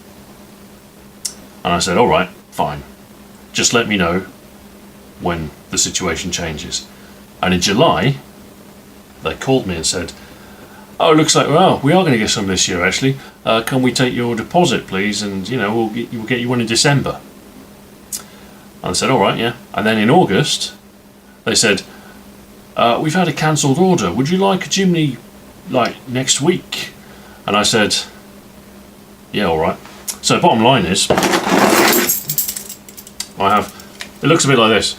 And I said, alright, fine, just let me know when the situation changes. And in July they called me and said, oh, it looks like, well, we are going to get some this year actually. Can we take your deposit, please? And we'll get you one in December. And I said, all right, yeah. And then in August, they said, we've had a cancelled order. Would you like a Jimny like next week? And I said, yeah, all right. So bottom line is, it looks a bit like this.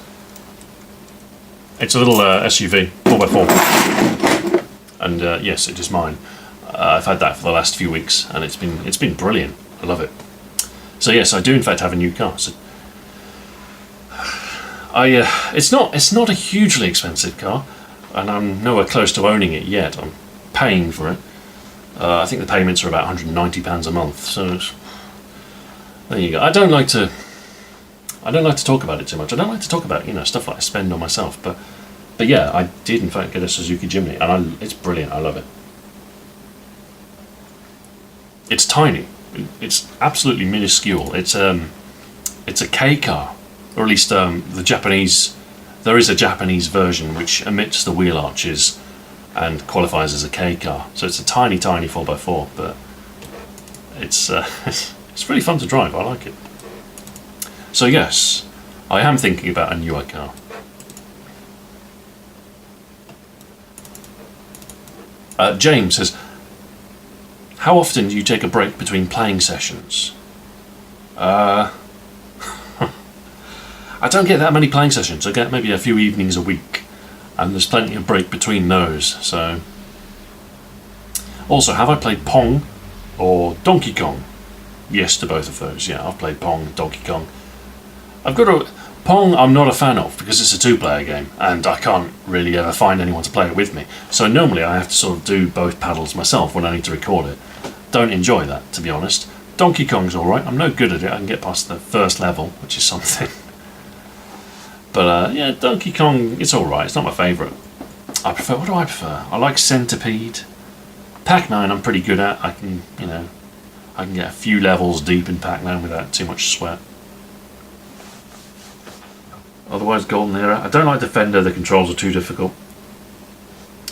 It's a little SUV, 4x4. And yes, it is mine. I've had that for the last few weeks, and it's been brilliant. I love it. So yes, I do in fact have a new car. So it's not a hugely expensive car, and I'm nowhere close to owning it yet. I'm paying for it. I think the payments are about £190 a month. So there you go. I don't like to talk about it too much. I don't like to talk about stuff like I spend on myself, but yeah, I did in fact get a Suzuki Jimny, and it's brilliant. I love it. It's tiny. It's absolutely minuscule. It's a K car, or at least the Japanese. There is a Japanese version which omits the wheel arches and qualifies as a K car. So it's a tiny 4x4, but it's really fun to drive. I like it. So yes, I am thinking about a newer car. James says, how often do you take a break between playing sessions? I don't get that many playing sessions. I get maybe a few evenings a week, and there's plenty of break between those. So, also, have I played Pong or Donkey Kong? Yes to both of those. Yeah, I've played Pong, Donkey Kong. Pong I'm not a fan of because it's a 2-player game and I can't really ever find anyone to play it with me. So normally I have to sort of do both paddles myself when I need to record it. Don't enjoy that, to be honest. Donkey Kong's alright, I'm no good at it. I can get past the first level, which is something. But yeah, Donkey Kong, it's alright. It's not my favourite. What do I prefer? I like Centipede. Pac-Man I'm pretty good at. I can get a few levels deep in Pac-Man without too much sweat. Otherwise, Golden Era. I don't like Defender, the controls are too difficult.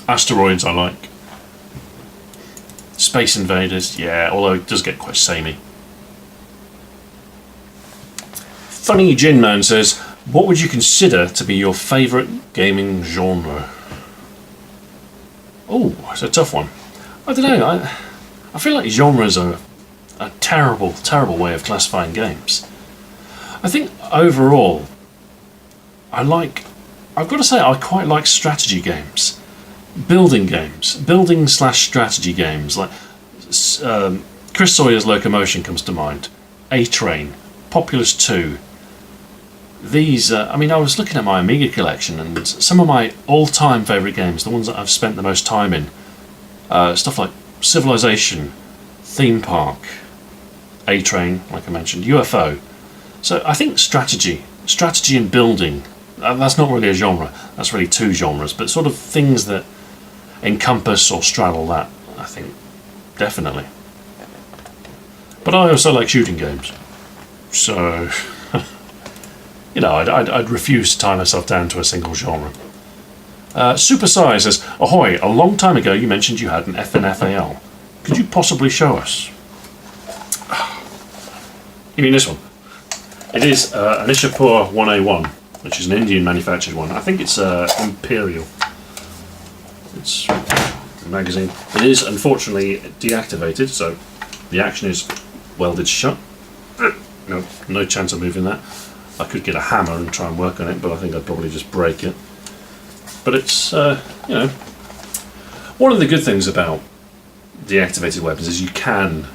Asteroids I like. Space Invaders, yeah, although it does get quite samey. Funny Gin Man says, what would you consider to be your favourite gaming genre? Oh, it's a tough one. I don't know, I feel like genres are a terrible way of classifying games. I think overall, I've got to say, I quite like strategy games. Building/strategy games. Like Chris Sawyer's Locomotion comes to mind. A-Train, Populous 2. These, I mean, I was looking at my Amiga collection, and some of my all-time favourite games, the ones that I've spent the most time in, stuff like Civilization, Theme Park, A-Train, like I mentioned, UFO. So I think strategy and building, that's not really a genre, that's really two genres, but sort of things that encompass or straddle that, I think, definitely. But I also like shooting games, so you know, I'd refuse to tie myself down to a single genre. Super Size says, ahoy, a long time ago you mentioned you had an FNFAL. Could you possibly show us? You mean this one? It is an Ishapur 1A1, which is an Indian manufactured one. I think it's Imperial. It's a magazine. It is unfortunately deactivated, so the action is welded shut. No chance of moving that. I could get a hammer and try and work on it, but I think I'd probably just break it. But it's, you know, one of the good things about deactivated weapons is you can.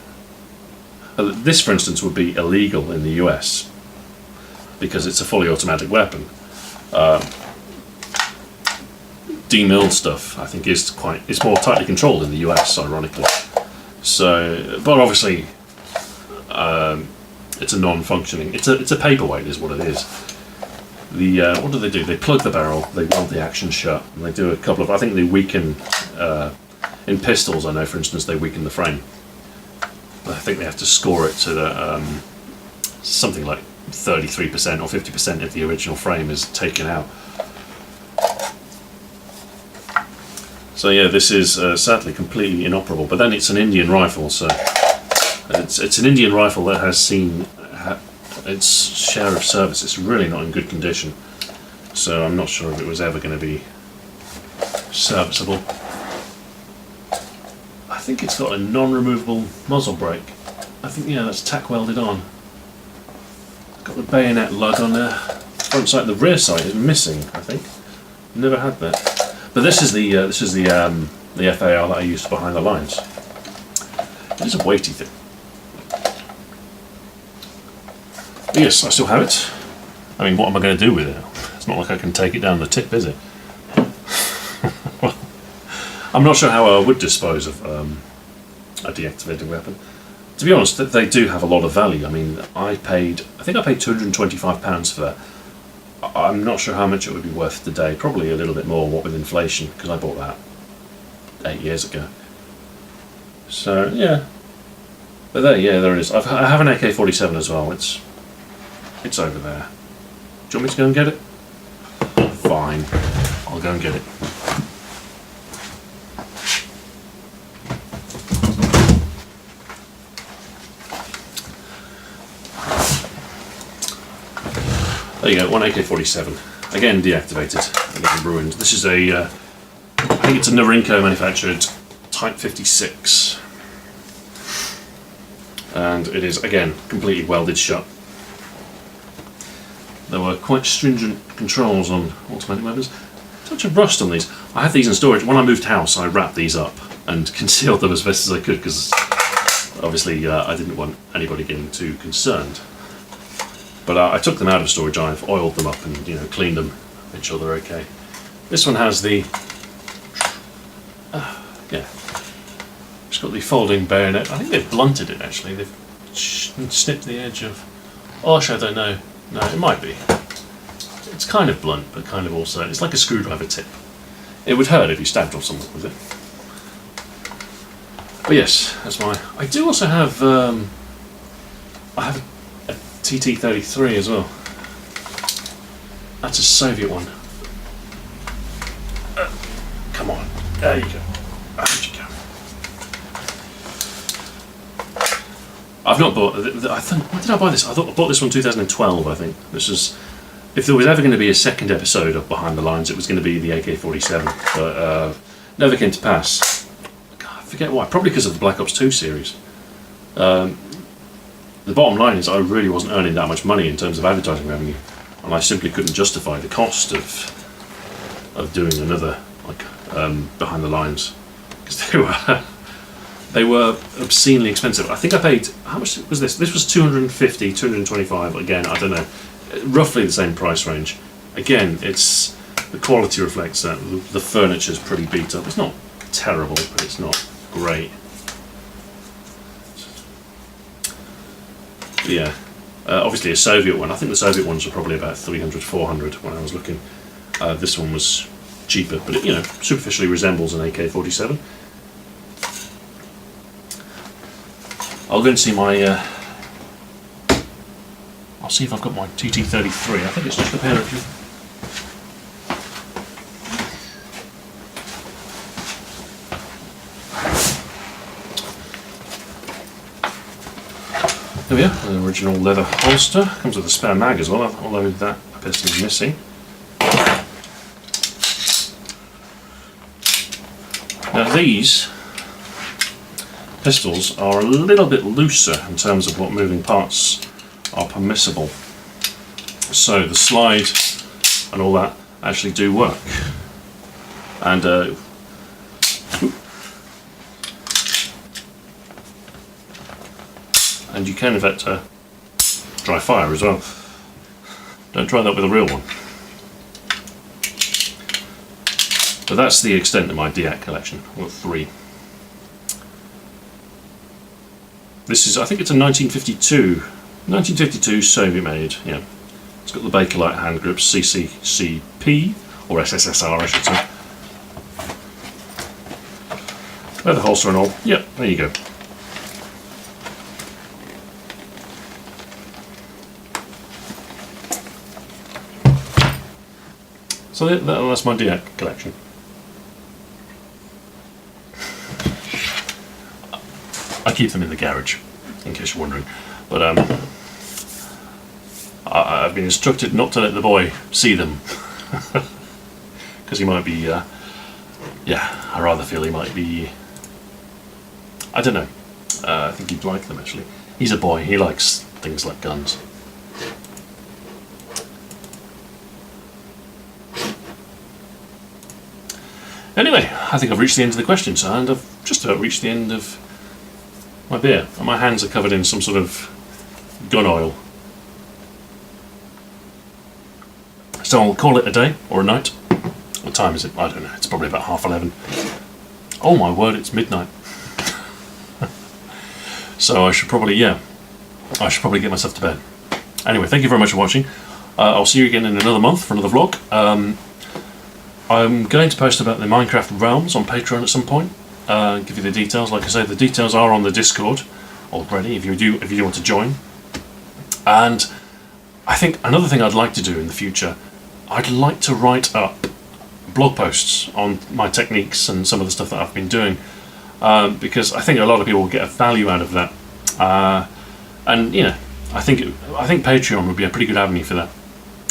This, for instance, would be illegal in the US because it's a fully automatic weapon. Demilled stuff, I think, is more tightly controlled in the US, ironically. So, but obviously, it's a non-functioning. It's a paperweight, is what it is. What do? They plug the barrel, they weld the action shut, and they do a couple of. I think they weaken in pistols. I know, for instance, they weaken the frame. I think they have to score it to the, something like 33% or 50% of the original frame is taken out. So yeah, this is sadly completely inoperable. But then it's an Indian rifle, so it's an Indian rifle that has seen its share of service. It's really not in good condition, so I'm not sure if it was ever going to be serviceable. I think it's got a non-removable muzzle brake. I think, yeah, that's tack welded on. Got the bayonet lug on there. Front sight, the rear sight is missing. I think never had that. But this is the FAR that I used behind the lines. It is a weighty thing. But yes, I still have it. I mean, what am I going to do with it? It's not like I can take it down the tip, is it? Well, I'm not sure how I would dispose of a deactivated weapon. To be honest, they do have a lot of value. I mean, I think I paid £225 for that. I'm not sure how much it would be worth today. Probably a little bit more, what with inflation, because I bought that 8 years ago. So yeah, but there it is. I have an AK-47 as well. It's over there. Do you want me to go and get it? Fine, I'll go and get it. There you go, one AK-47. Again deactivated, again ruined. This is a, I think it's a Norinco manufactured Type 56. And it is, again, completely welded shut. There were quite stringent controls on automatic weapons. Touch of rust on these. I had these in storage. When I moved house, I wrapped these up and concealed them as best as I could because obviously I didn't want anybody getting too concerned. But I took them out of storage. I've oiled them up and cleaned them, made sure they're okay. This one has the yeah, it's got the folding bayonet. I think they've blunted it actually. They've snipped the edge of. Oh, actually, I don't know. No, it might be. It's kind of blunt, but kind of also. It's like a screwdriver tip. It would hurt if you stabbed off someone with it. But yes, that's my. I do also have. I have a TT-33 as well. That's a Soviet one. Come on, there you go. Out you go. I've not bought. I think. When did I buy this? I bought this one in 2012. I think this is. If there was ever going to be a second episode of Behind the Lines, it was going to be the AK-47, but never came to pass. God, I forget why. Probably because of the Black Ops 2 series. The bottom line is I really wasn't earning that much money in terms of advertising revenue, and I simply couldn't justify the cost of doing another Behind the Lines because They were obscenely expensive. I think I paid, how much was this? This was 250, 225, again, I don't know. Roughly the same price range. Again, it's, the quality reflects that. The furniture's pretty beat up. It's not terrible, but it's not great. But yeah, obviously a Soviet one. I think the Soviet ones were probably about 300, 400 when I was looking. This one was cheaper, but it, you know, superficially resembles an AK-47. I'll go and see my, I'll see if I've got my TT-33. I think it's just a pair of you. There we are, the original leather holster. Comes with a spare mag as well, although that pistol is missing. Now these pistols are a little bit looser in terms of what moving parts are permissible. So the slide and all that actually do work. And you can in fact dry fire as well. Don't try that with a real one. But that's the extent of my DIAC collection. I've got 3. This is, I think it's a 1952 Soviet made, yeah. It's got the Bakelite hand grips, CCCP, or SSSR I should say. Leather holster and all, yep, there you go. So that's my DIAC collection. I keep them in the garage, in case you're wondering. But I've been instructed not to let the boy see them. Because he might be, yeah, I rather feel he might be, I don't know. I think he'd like them actually. He's a boy, he likes things like guns. Anyway, I think I've reached the end of the questions, and I've just about reached the end of my beer. And my hands are covered in some sort of gun oil. So I'll call it a day, or a night. What time is it? I don't know, it's probably about 11:30. Oh my word, it's midnight. So I should probably, yeah, I should probably get myself to bed. Anyway, thank you very much for watching. I'll see you again in another month for another vlog. I'm going to post about the Minecraft Realms on Patreon at some point. Give you the details. Like I say, the details are on the Discord already if you do want to join. And I think another thing I'd like to do in the future, I'd like to write up blog posts on my techniques and some of the stuff that I've been doing, because I think a lot of people will get a value out of that. And you know, I think Patreon would be a pretty good avenue for that,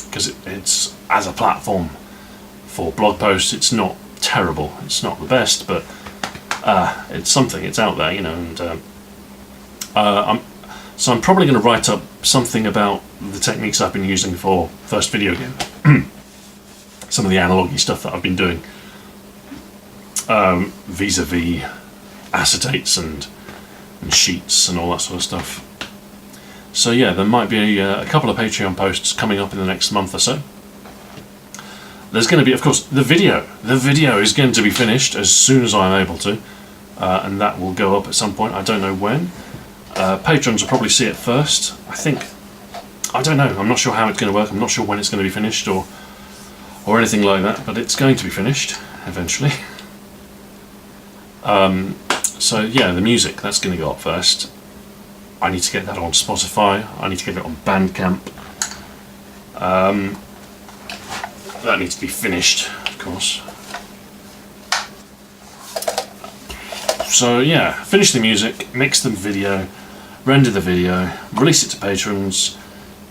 because it's as a platform for blog posts, it's not terrible. It's not the best, but it's something. It's out there, you know. And I'm probably going to write up something about the techniques I've been using for first video game. Some of the analogy stuff that I've been doing, vis-a-vis acetates and sheets and all that sort of stuff. So yeah, there might be a couple of Patreon posts coming up in the next month or so. There's going to be, of course, the video. The video is going to be finished as soon as I'm able to, and that will go up at some point. I don't know when. Patrons will probably see it first. I don't know. I'm not sure how it's going to work. I'm not sure when it's going to be finished or anything like that. But it's going to be finished eventually. So yeah, the music, that's going to go up first. I need to get that on Spotify. I need to get it on Bandcamp. That needs to be finished, of course. So yeah, finish the music, mix the video, render the video, release it to patrons,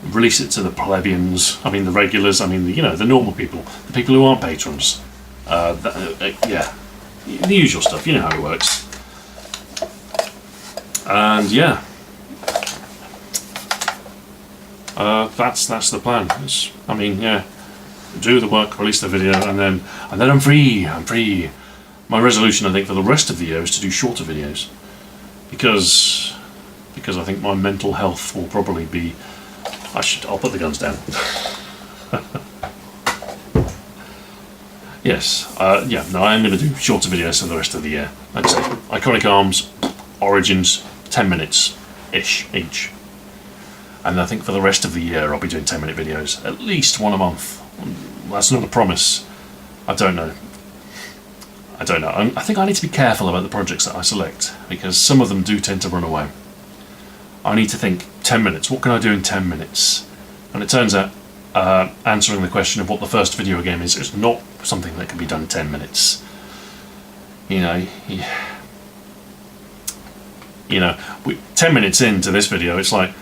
release it to the plebeians, I mean the regulars, I mean the normal people, the people who aren't patrons. Yeah, the usual stuff, you know how it works. And yeah, that's the plan. Yeah. Do the work, release the video, and then I'm free. My resolution, I think, for the rest of the year is to do shorter videos. because I think my mental health will probably be. I'll put the guns down. Yes, yeah. No, I'm going to do shorter videos for the rest of the year. Like I say, Iconic Arms, Origins, 10 minutes ish each. And I think for the rest of the year I'll be doing 10-minute videos, at least one a month. That's not a promise. I don't know. I think I need to be careful about the projects that I select, because some of them do tend to run away. I need to think 10 minutes, what can I do in 10 minutes? And it turns out answering the question of what the first video game is not something that can be done in 10 minutes. You know, 10 minutes into this video, it's like,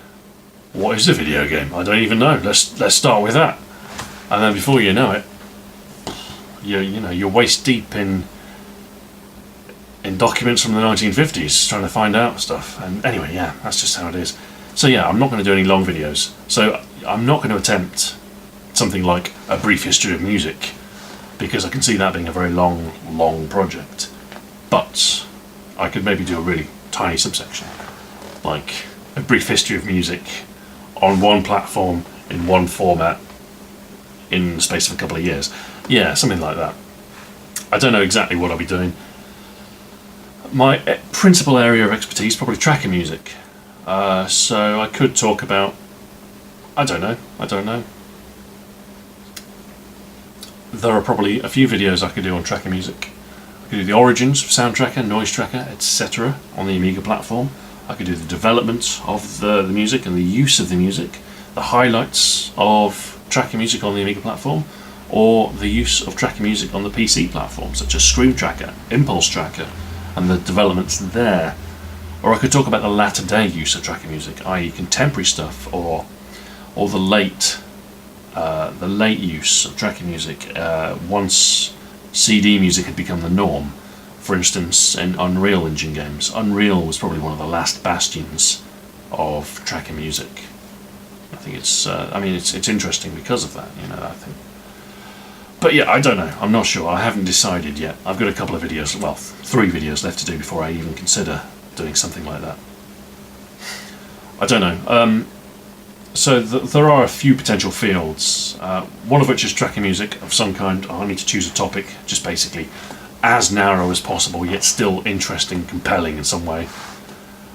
what is a video game? I don't even know. Let's start with that. And then before you know it, you're waist deep in documents from the 1950s trying to find out stuff. And anyway, yeah, that's just how it is. So yeah, I'm not going to do any long videos. So I'm not going to attempt something like a brief history of music, because I can see that being a very long project. But I could maybe do a really tiny subsection, like a brief history of music on one platform in one format in the space of a couple of years. Yeah, something like that. I don't know exactly what I'll be doing. My principal area of expertise is probably tracker music. So I could talk about, I don't know. There are probably a few videos I could do on tracker music. I could do the origins, sound tracker, noise tracker, etc. on the Amiga platform. I could do the development of the music and the use of the music, the highlights of tracker music on the Amiga platform, or the use of tracker music on the PC platform, such as Scream Tracker, Impulse Tracker, and the developments there. Or I could talk about the latter day use of tracker music, i.e. contemporary stuff, or the late use of tracker music once CD music had become the norm. For instance, in Unreal Engine games. Unreal was probably one of the last bastions of tracker music. I think it's it's interesting because of that, I think. But yeah, I don't know. I'm not sure. I haven't decided yet. I've got a couple of videos, well, 3 videos left to do before I even consider doing something like that. I don't know. So there are a few potential fields, one of which is tracker music of some kind. I need to choose a topic, just basically as narrow as possible, yet still interesting, compelling in some way.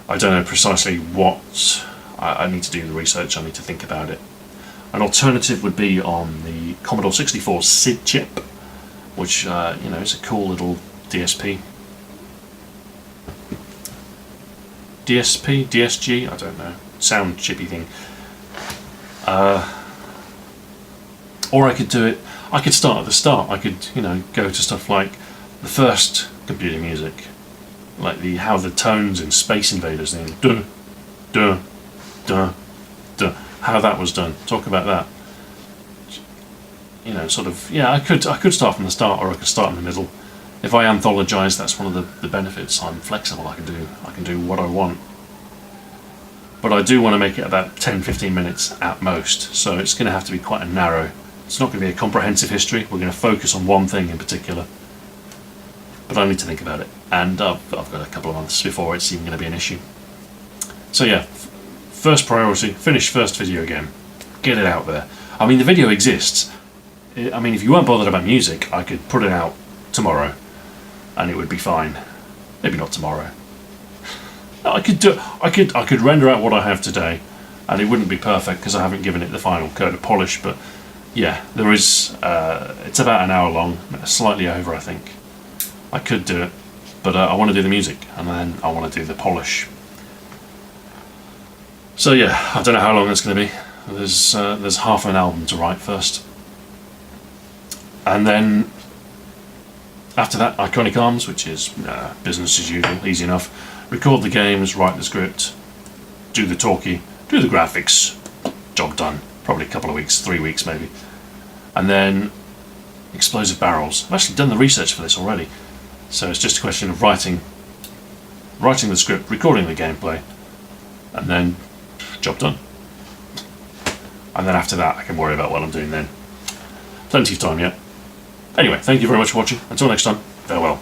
I don't know precisely what. I need to do the research, I need to think about it. An alternative would be on the Commodore 64 SID chip, which is a cool little DSP. DSG, I don't know, sound chippy thing. Or I could do it. I could start at the start. I could, go to stuff like the first computer music, like how the tones in Space Invaders, duh, duh, duh, duh, how that was done. Talk about that. Sort of. Yeah, I could start from the start, or I could start in the middle. If I anthologise, that's one of the benefits. I'm flexible. I can do what I want. But I do want to make it about 10-15 minutes at most. So it's going to have to be quite a narrow. It's not going to be a comprehensive history. We're going to focus on one thing in particular. But I need to think about it, and I've got a couple of months before it's even going to be an issue. So yeah, first priority, finish first video game. Get it out there. I mean, the video exists. I mean, if you weren't bothered about music, I could put it out tomorrow, and it would be fine. Maybe not tomorrow. I could render out what I have today, and it wouldn't be perfect because I haven't given it the final coat of polish. But yeah, there is. It's about an hour long, slightly over, I think. I could do it, but I want to do the music, and then I want to do the polish. So yeah, I don't know how long it's going to be. There's half an album to write first, and then after that, Iconic Arms, which is business as usual, easy enough. Record the games, write the script, do the talkie, do the graphics. Job done. Probably a couple of weeks, 3 weeks maybe, and then Explosive Barrels. I've actually done the research for this already. So it's just a question of writing the script, recording the gameplay, and then job done. And then after that I can worry about what I'm doing then. Plenty of time yet. Anyway, thank you very much for watching. Until next time, farewell.